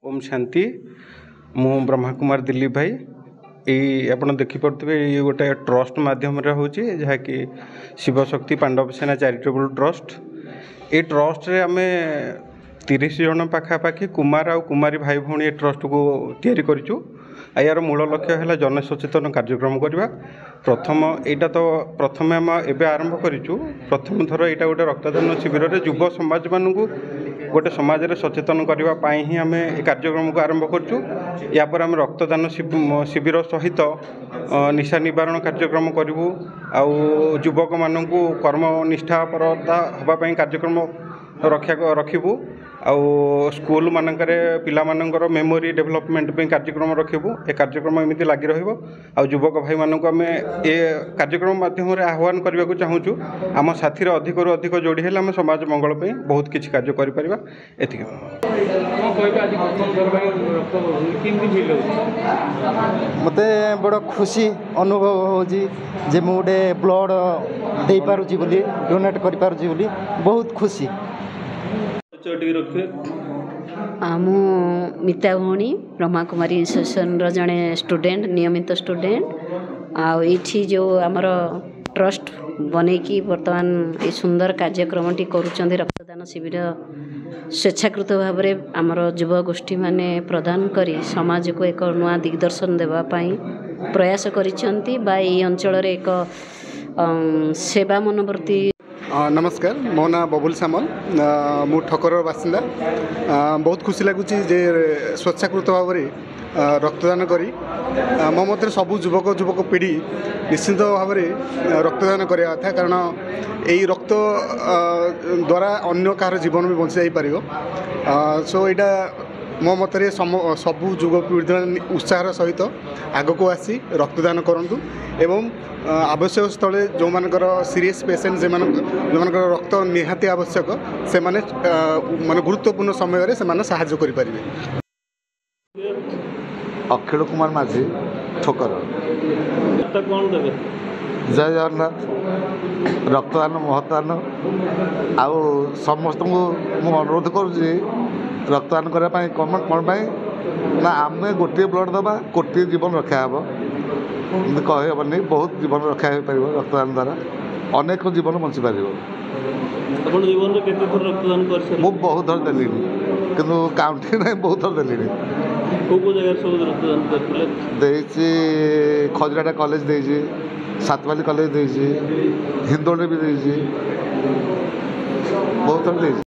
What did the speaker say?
ओम शांति मु ब्रह्मा कुमार दिलीप भाई यही आप देखिपे ये गोटे ट्रस्ट मध्यम जहाँकि शिव शक्ति पांडव सेना चैरिटेबल ट्रस्ट ये ट्रस्ट रे आम 30 जन पाखापाखि कुमार आ कुमारी भाई भौणी ये ट्रस्ट को तैयारी करूँ। यार मूल लक्ष्य है जनसचेतन कार्यक्रम करवा। प्रथम यहाँ तो प्रथम आम एवं आरंभ करूँ प्रथम थर यहाँ गोटे रक्तदान शिविर में युव समाज मान गोटे समाज में सचेतन करने ही आम ये कार्यक्रम को आरंभ करूँ। यापर आम रक्तदान शिविर सहित निशा निवारण कार्यक्रम करूँ आउ युवक मान कर्मनिष्ठा परता हाँपाई कार्यक्रम रखू आउ स्कूल मानकर पिला मानकर मेमोरी डेवलपमेंट पे कार्यक्रम रखू। ए कार्यक्रम एमती लगी रहा युवक भाई मानक आम ए कार्यक्रम माध्यम आह्वान करने को चाहूँ आम साथी अधिक रू अधिक जोड़ी है आम समाज मंगल पे बहुत किसी कार्य करें। मत बड़ खुशी अनुभव होजे मुझे ब्लड दे पारुची बोली डोनेट कर पारुची बोली बहुत खुशी। मु मिता भौणी ब्रह्मा कुमारी इंस्टीट्यूशन जड़े स्टूडेंट नियमित स्टूडेंट आठी जो आमर ट्रस्ट बनईकी बर्तमान ये सुंदर कार्यक्रम टी करुँच रक्तदान शिविर स्वेच्छाकृत भाव में आमर युव गोष्ठी माने प्रदान करी समाज को एक नया दिग्दर्शन देवाई प्रयास करिसेंती बा ये अंचल एक सेवा मनोवृत्ति। नमस्कार मो ना बबुल सामल मु ठकर बासिंदा। बहुत खुशी लगुच जे स्वेच्छाकृत भाव में रक्तदान करी मो मत सबू युवक पीढ़ी निश्चित भाव में रक्तदान करने था कारण यही रक्त द्वारा अन्य कहार जीवन भी बंची जापर। सो यहाँ मो मतरे सबू युवपीढ़ी उत्साह सहित आग को आसी रक्तदान करूँ एवं आवश्यक स्थले जो मानकर सीरीयस पेसेंट जो मानकर रक्त निहाती आवश्यक से माने गुरुत्वपूर्ण समय से माने सहायता करि परिबे। अखिल कुमार माझी ठोकर जय जगन्नाथ रक्तदान महत्दान आउ समस्त को अनुरोध करुँगी रक्तदान करने कौन ना आम गोटे ब्लड दबा कोटी जीवन रक्षा हे कहनी बहुत जीवन रक्षा हो पार रक्तदान द्वारा अनेक जीवन बंची पार। मु बहुत थर देली कि काउंटिंग ना बहुत थर देली खजुराटा कॉलेज देजी सातवाली कॉलेज देजी हिंदोल भी देजी बहुत थर देजी।